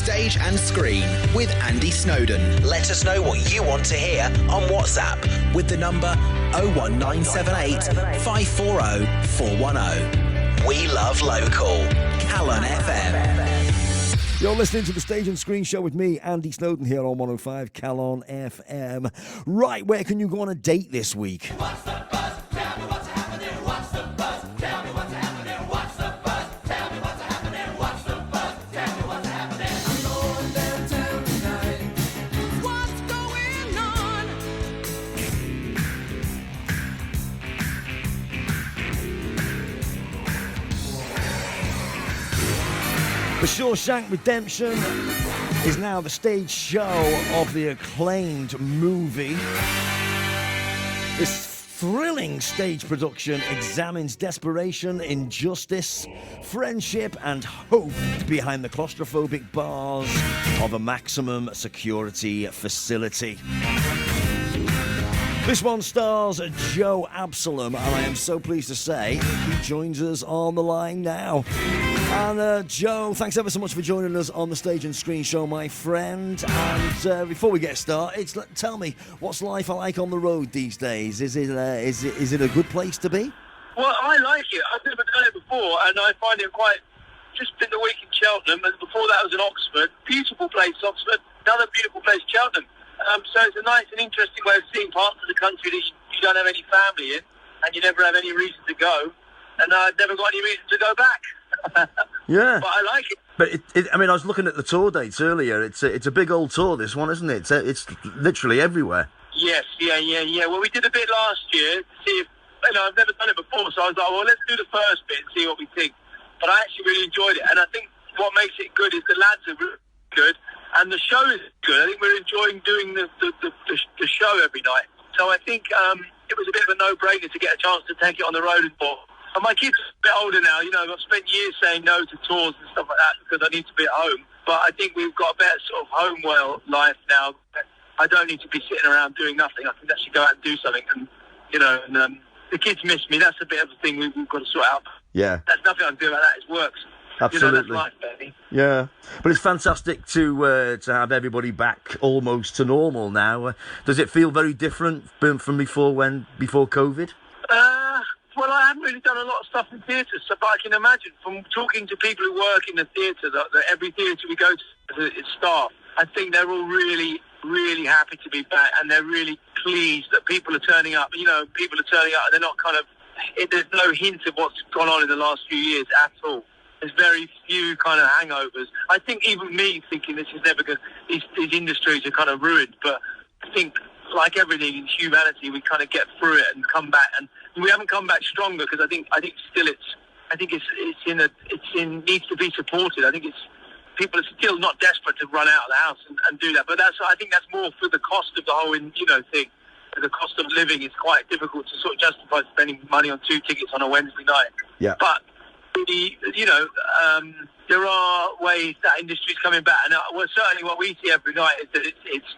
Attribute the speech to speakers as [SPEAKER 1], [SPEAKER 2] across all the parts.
[SPEAKER 1] Stage and Screen with Andy Snowden. Let us know what you want to hear on WhatsApp with the number 01978 540 410. We love local. Calon FM.
[SPEAKER 2] You're listening to the Stage and Screen Show with me, Andy Snowden, here on 105 Calon FM. Right, where can you go on a date this week?
[SPEAKER 3] What's the buzz? Tell me what's happening. What's the buzz? Tell me what's happening. What's the buzz? Tell me what's happening. What's the buzz? Tell me what's happening. I'm going downtown tonight. What's going on?
[SPEAKER 2] The Shawshank Redemption is now the stage show of the acclaimed movie. This thrilling stage production examines desperation, injustice, friendship and hope behind the claustrophobic bars of a maximum security facility. This one stars Joe Absolom, and I am so pleased to say he joins us on the line now. And Joe, thanks ever so much for joining us on the Stage and Screen Show, my friend. And before we get started, tell me, what's life like on the road these days? Is it a good place to be?
[SPEAKER 4] Well, I like it. I've never done it before, and I find it quite. Just been the week in Cheltenham, and before that was in Oxford. Beautiful place, Oxford. Another beautiful place, Cheltenham. So it's a nice and interesting way of seeing parts of the country that you don't have any family in, and you never have any reason to go, and I've never got any reason to go back.
[SPEAKER 2] Yeah.
[SPEAKER 4] But I like it.
[SPEAKER 2] But I mean, I was looking at the tour dates earlier. It's a big old tour, this one, isn't it? It's literally everywhere.
[SPEAKER 4] Yes, yeah. Well, we did a bit last year to see if, I've never done it before, so I was like, well, let's do the first bit and see what we think. But I actually really enjoyed it, and I think what makes it good is the lads are really good, and the show is good. I think we're enjoying doing the show every night. So I think it was a bit of a no-brainer to get a chance to take it on the road and talk. And my kids are a bit older now, I've spent years saying no to tours and stuff like that because I need to be at home. But I think we've got a better sort of home life now. I don't need to be sitting around doing nothing. I can actually go out and do something. And, the kids miss me. That's a bit of a thing we've got to sort out.
[SPEAKER 2] Yeah.
[SPEAKER 4] There's nothing I can do about that. It works.
[SPEAKER 2] Absolutely.
[SPEAKER 4] That's life, baby.
[SPEAKER 2] Yeah. But it's fantastic to have everybody back almost to normal now. Does it feel very different from before COVID?
[SPEAKER 4] Well, I haven't really done a lot of stuff in theatres, but I can imagine from talking to people who work in the theatre, that every theatre we go to, its staff, I think they're all really, really happy to be back, and they're really pleased that people are turning up. People are turning up, and they're not there's no hint of what's gone on in the last few years at all. There's very few kind of hangovers. I think even me thinking this is never good, these industries are kind of ruined, but I think, like everything in humanity, we kind of get through it and come back, and we haven't come back stronger because I think still it needs to be supported. I think people are still not desperate to run out of the house and do that, but I think that's more for the cost of the whole thing. The cost of living is quite difficult to sort of justify spending money on 2 tickets on a Wednesday night.
[SPEAKER 2] Yeah.
[SPEAKER 4] But there are ways that industry's coming back, and certainly what we see every night is that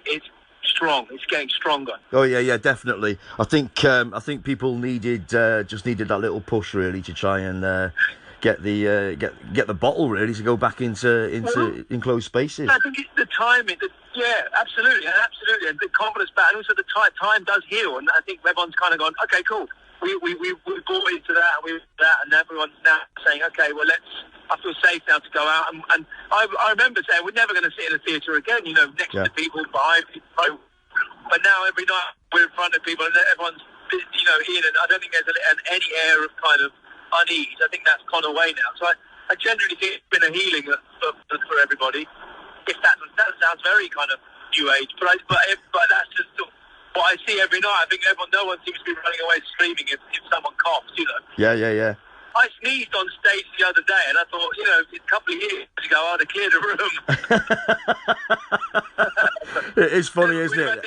[SPEAKER 4] it's strong. It's getting stronger.
[SPEAKER 2] Oh yeah, definitely. I think people just needed that little push really to try and get the bottle really to go back into enclosed spaces.
[SPEAKER 4] I think it's the timing. Absolutely, and the confidence back, and also the time does heal. And I think everyone's kind of gone, okay, cool. We bought into that, and everyone's now saying, okay, well I feel safe now to go out. And I remember saying we're never going to sit in a theatre again, next to people, behind people. But now every night we're in front of people, and everyone's in, and I don't think there's any air of kind of unease. I think that's gone away now. So I generally think it's been a healing for everybody. If that sounds very kind of new age, but that's just what I see every night. I think no one seems to be running away screaming if someone coughs,
[SPEAKER 2] Yeah.
[SPEAKER 4] I sneezed on stage the other day, and I thought, a couple of years ago, I'd have cleared a room.
[SPEAKER 2] It's funny, isn't it?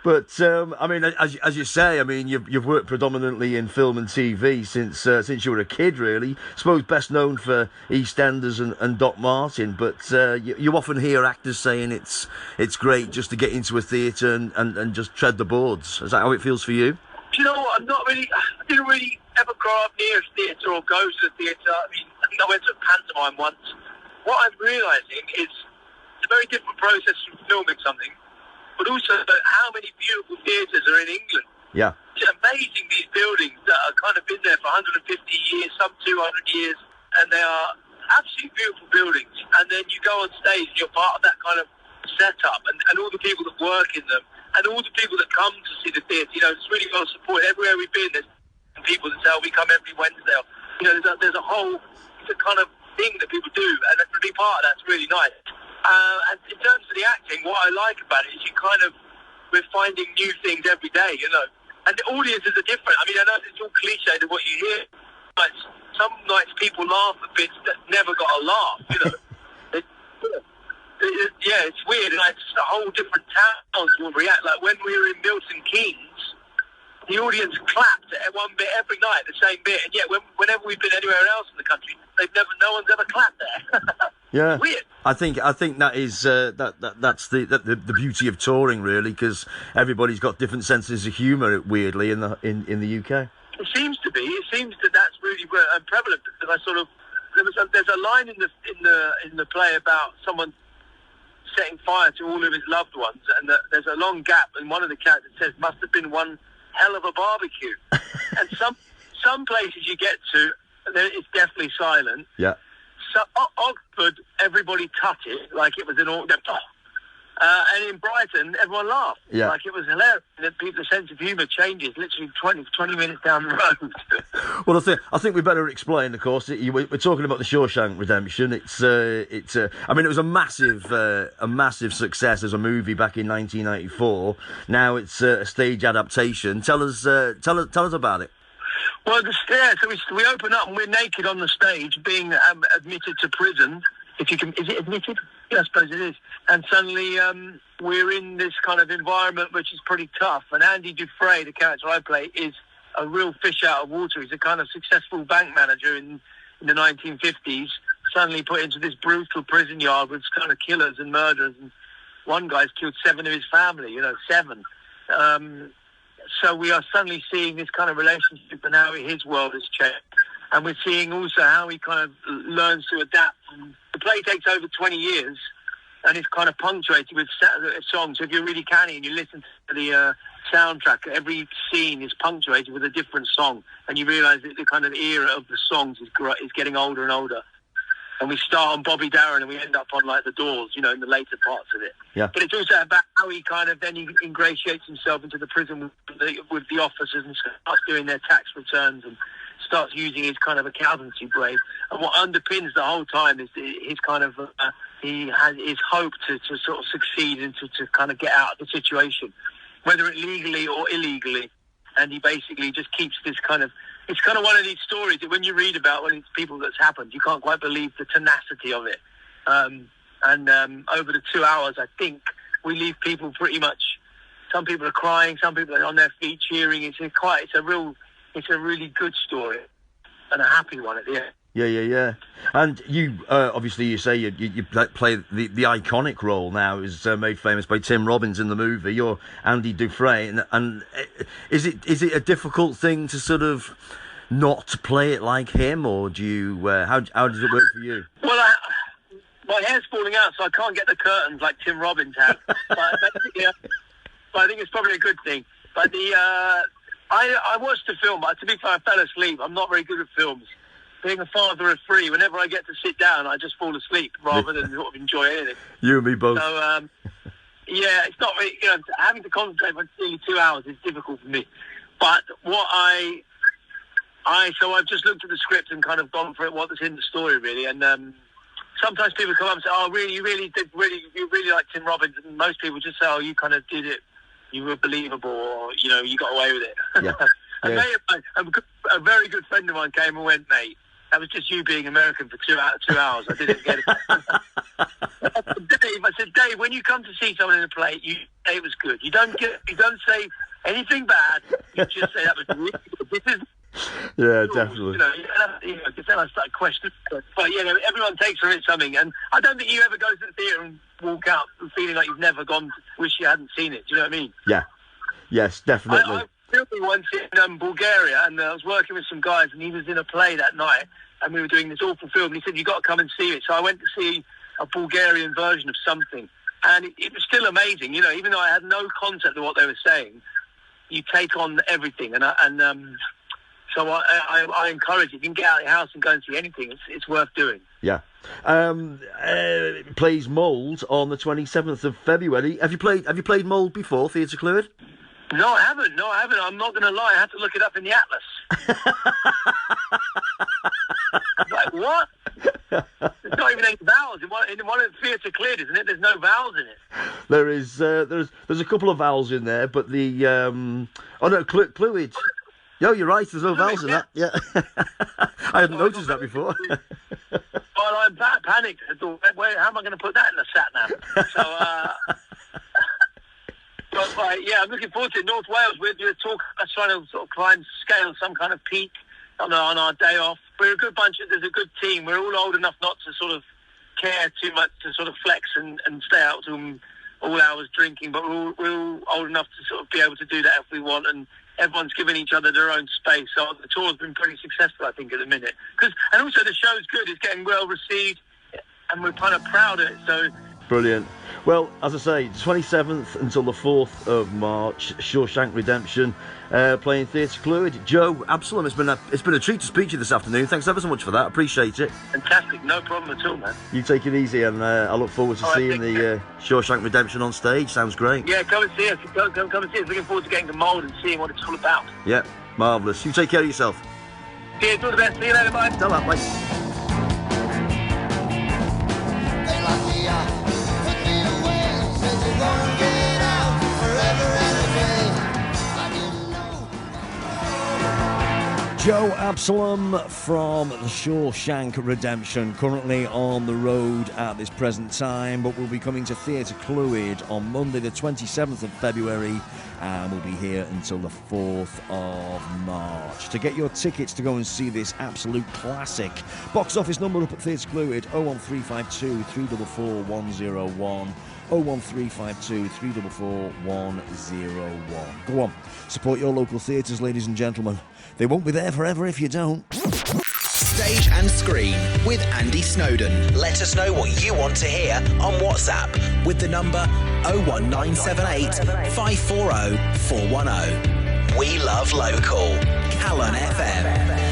[SPEAKER 2] But I mean, as you say, I mean, you've worked predominantly in film and TV since you were a kid, really. I suppose best known for EastEnders and Doc Martin, but you often hear actors saying it's great just to get into a theatre and just tread the boards. Is that how it feels for you?
[SPEAKER 4] Do you know what? I didn't really ever grow up near a theatre or go to the theatre. I mean, I think I went to a pantomime once, what I'm realising is it's a very different process from filming something, but also how many beautiful theatres are in England.
[SPEAKER 2] Yeah.
[SPEAKER 4] It's amazing, these buildings that are kind of been there for 150 years, some 200 years, and they are absolutely beautiful buildings. And then you go on stage and you're part of that kind of setup, and all the people that work in them, and all the people that come to see the theatre. You know, it's really well supported. Everywhere we've been, there's people that say, we come every Wednesday. You know, there's a whole, it's a kind of thing that people do, and to be part of that's really nice. And in terms of the acting, what I like about it is we're finding new things every day, you know. And the audiences are different. I mean, I know it's all cliche to what you hear, but some nights people laugh at bits that never got a laugh, you know. Yeah, it's weird. And it's a whole different towns will react. Like when we were in Milton Keynes, the audience clapped at one bit every night, the same bit. And yet, whenever we've been anywhere else in the country, no one's ever clapped there.
[SPEAKER 2] Yeah,
[SPEAKER 4] weird.
[SPEAKER 2] I think that is that's the beauty of touring, really, because everybody's got different senses of humour. Weirdly, in the UK,
[SPEAKER 4] it seems to be. It seems that that's really prevalent. Because there's a line in the play about someone setting fire to all of his loved ones, and there's a long gap, and one of the characters says, "Must have been one hell of a barbecue." And some places you get to, it's definitely silent.
[SPEAKER 2] Yeah.
[SPEAKER 4] So Oxford, everybody tutted like it was an all. And in Brighton, everyone laughed.
[SPEAKER 2] Yeah.
[SPEAKER 4] Like it was hilarious. The sense of humour changes literally 20 minutes down the road.
[SPEAKER 2] Well, I think we better explain. Of course, we're talking about the Shawshank Redemption. I mean, it was a massive success as a movie back in 1994. Now it's a stage adaptation. Tell us about it.
[SPEAKER 4] Well, so we open up and we're naked on the stage, being admitted to prison. If you can, is it admitted? Yeah, I suppose it is. And suddenly we're in this kind of environment which is pretty tough. And Andy Dufresne, the character I play, is a real fish out of water. He's a kind of successful bank manager in the 1950s, suddenly put into this brutal prison yard with kind of killers and murderers. And one guy's killed 7 of his family, 7. So we are suddenly seeing this kind of relationship and how his world has changed. And we're seeing also how he kind of learns to adapt. And the play takes over 20 years and it's kind of punctuated with songs. So if you're really canny and you listen to the soundtrack, every scene is punctuated with a different song. And you realise that the kind of era of the songs is getting older and older. And we start on Bobby Darin and we end up on like the Doors, in the later parts of it.
[SPEAKER 2] Yeah.
[SPEAKER 4] But it's also about how he kind of then he ingratiates himself into the prison with the officers and starts doing their tax returns and starts using his kind of accountancy brain. And what underpins the whole time is his kind of he has his hope to sort of succeed and to kind of get out of the situation, whether it legally or illegally. And he basically just keeps this kind of. It's kind of one of these stories that when you read about when it's people that's happened, you can't quite believe the tenacity of it. And over the 2 hours, I think we leave people pretty much. Some people are crying, some people are on their feet cheering. It's a really good story and a happy one at the end.
[SPEAKER 2] Yeah. And you, obviously, you say you play the iconic role now, is made famous by Tim Robbins in the movie. You're Andy Dufresne, and is it a difficult thing to sort of not play it like him, or do you? How does it work for you?
[SPEAKER 4] Well, my hair's falling out, so I can't get the curtains like Tim Robbins had. But I think it's probably a good thing. But I watched the film. To be fair, I fell asleep. I'm not very good at films. Being a father of 3, whenever I get to sit down, I just fall asleep rather than sort of enjoy anything.
[SPEAKER 2] You and me both.
[SPEAKER 4] So, yeah, it's not really, having to concentrate for nearly 2 hours is difficult for me. But what so I've just looked at the script and kind of gone for it, what's in the story, really. And sometimes people come up and say, "Oh, really, you really like Tim Robbins," and most people just say, "Oh, you kind of did it, you were believable, or you got away with it." Yeah. And a very good friend of mine came and went, "Mate, that was just you being American for 2 hours. I didn't get it." I said, "Dave, when you come to see someone in a play, you say it was good. You don't say anything bad. You just say that was really good. This is."
[SPEAKER 2] Yeah, definitely.
[SPEAKER 4] Because then I start questioning. But everyone takes from it something, and I don't think you ever go to the theatre and walk out feeling like you've never gone. Wish you hadn't seen it. Do you know what I mean? Yeah.
[SPEAKER 2] Yes, definitely.
[SPEAKER 4] I filmed once in Bulgaria, and I was working with some guys, and he was in a play that night. and we were doing this awful film. And he said, "You got to come and see it." So I went to see a Bulgarian version of something, and it was still amazing. You know, even though I had no concept of what they were saying, you take on everything, so I encourage you. You can get out of your house and go and see anything. It's worth doing.
[SPEAKER 2] Yeah. Plays Mould on the 27th of February. Have you played Mould before, Theatr Clwyd?
[SPEAKER 4] No, I haven't. I'm not going to lie. I had to look it up in the Atlas. Like, what? There's not even any vowels. In one of the Theatr Clwyd, isn't it? There's no vowels in it.
[SPEAKER 2] There is. There's a couple of vowels in there, but the Clwyd. No, you're right. There's no vowels in that. Yeah, I hadn't noticed that before.
[SPEAKER 4] Well, I'm that panicked. I thought, how am I going to put that in the sat nav? So, but yeah, I'm looking forward to it. North Wales, we're trying to sort of climb, scale some kind of peak on our day off. We're a good bunch. There's a good team. We're all old enough not to sort of care too much to sort of flex and stay out till all hours drinking, but we're all old enough to sort of be able to do that if we want, and everyone's giving each other their own space. So the tour's been pretty successful, I think, at the minute. And also the show's good. It's getting well received, and we're kind of proud of it. So brilliant.
[SPEAKER 2] Well, as I say, 27th until the 4th of March, Shawshank Redemption, playing Theatr Clwyd. Joe, Absolom, it's been a treat to speak to you this afternoon. Thanks ever so much for that. Appreciate it.
[SPEAKER 4] Fantastic. No problem at all, man.
[SPEAKER 2] You take it easy, and I look forward to seeing the Shawshank Redemption on stage. Sounds great.
[SPEAKER 4] Yeah, come and see us. Come and see us. Looking forward to getting to Mould and seeing what it's all about.
[SPEAKER 2] Yeah, marvellous. You take care of yourself.
[SPEAKER 4] Cheers. All the best. See you later. Bye.
[SPEAKER 2] Tell that, bye.
[SPEAKER 3] They lock me up, put me away, said you won't get out forever and a day. I didn't know.
[SPEAKER 2] Joe Absolom from the Shawshank Redemption, currently on the road at this present time, but will be coming to Theatr Clwyd on Monday the 27th of February, and will be here until the 4th of March. To get your tickets to go and see this absolute classic, box office number up at Theatr Clwyd, 01352 344 101. 01352 344 101. Go on, support your local theatres, ladies and gentlemen. They won't be there forever if you don't.
[SPEAKER 1] Stage and Screen with Andy Snowden. Let us know what you want to hear on WhatsApp with the number 01978 540 410. We love local. Calon FM.